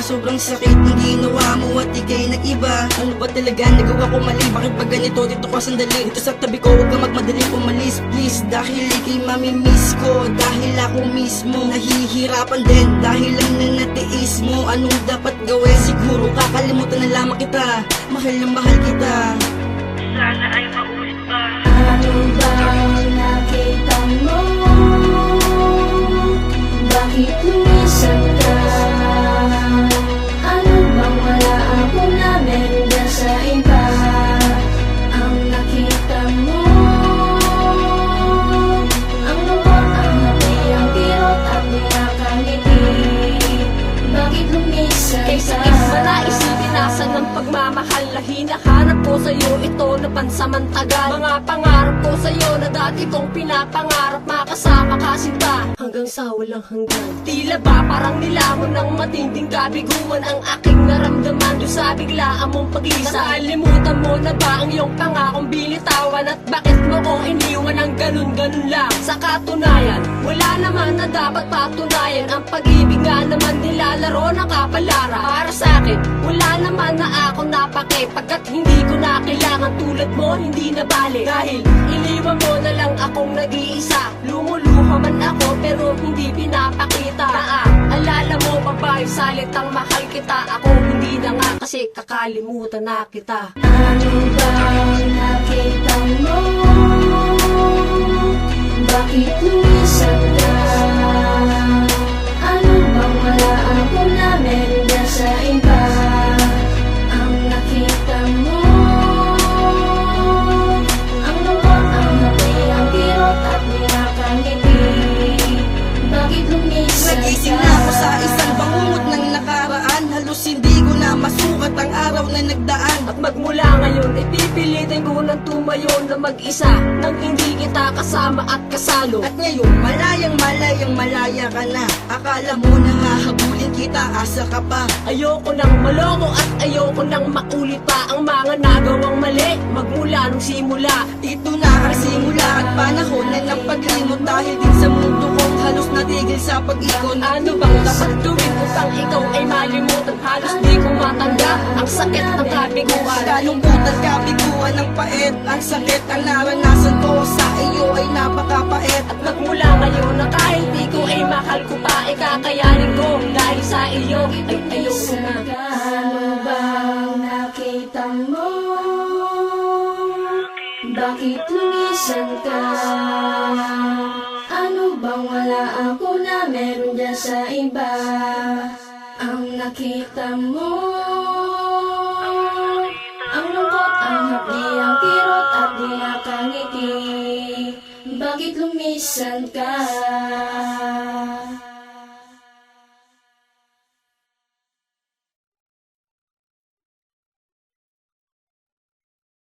Sobrang sakit ng ginawa mo at ika'y nag-iba. Ano ba talaga nagawa ko mali? Bakit ba ganito? Dito ka sandali, dito sa tabi ko, huwag ka magmadaling pumalis please. Dahil ika'y mamimiss ko, dahil ako mismo nahihirapan din. Dahil lang na natiis mo, anong dapat gawin? Siguro kakalimutan na lamang kita, mahal na mahal kita. Sana ay maulit pa. Ano bang nakita mo? Bakit lumisan ka? Ano bang wala ako na meron dyan sa iba? Ang nakita mo, ang lungkot, ang hati, ang kirot at nakangiti. Bakit lumisan ka? Isip ba na isipin nasan ng pagmamahal na hinahanap ko sa'yo, ito na pansamantagal. Mga pangarap ko sa'yo na dati kong pinapangarap, makasama kasinta hanggang sa walang hanggan. Tila ba parang nilamon ng matinding kabiguan ang aking naramdaman doon sa biglaan mong pag-isa. Nakalimutan mo na ba ang iyong pangakong binitawan? At bakit mo ko iniwan ang ganun-ganun lang? Sa katunayan, wala naman na dapat patunayan. Ang pag-ibig nga naman nilalaro ng kapalara. Para sa'kin, wala naman na ako napake, pagkat hindi ko na kailangan tulad mo, hindi na bali. Dahil iniwan mo na lang akong nag-iisa. Lumuluha man ako pero hindi pinapakita. Alala mo pa ba yung salitang mahal kita? Ako hindi na nga kasi kakalimutan na kita. Ano bang nakita mo? Bakit lumisan ka? Ano bang wala ako na meron dyan sa iba? Ang nakita mo, ang lungkot, ang hati, ang kirot at nakangiti. Bakit lumisan ka? Nagising na ako sa isang bangungot ng nakaraan. Halos hindi ko na masukat ang araw na nagdaan. At magmula ngayon, ipipilitin ko ng tumayo na mag-isa nang hindi kita kasama at kasalo. At ngayon, malayang malaya ka na. Akala mo na hahabulin kita, asa ka pa. Ayoko nang maloko at ayoko nang makulit pa ang mga nagawang mali magmula nung simula. Dito na simula at panahon na ng paglimot. Dahil din sa mundo kong halos natigil sa pag-ikot. Ano bang dapat gawin upang ikaw ay malimutan? Halos di ko matanda ang sakit ng kabiguan. Kalungkutan, kabiguan ng pait. Ang sakit ang naranasan ko sa iyo ay napakapait. At magmula ngayon na kahit di ko ay mahal ko pa, ikakayanin ko dahil sa iyo ay ayoko na. Ano bang nakita mo? Bakit lumisan ka? Ano bang wala ako na meron dyan sa iba? Ang nakita mo, ang lungkot, ang hapdi, ang kirot at di nakangiti. Bakit lumisan ka?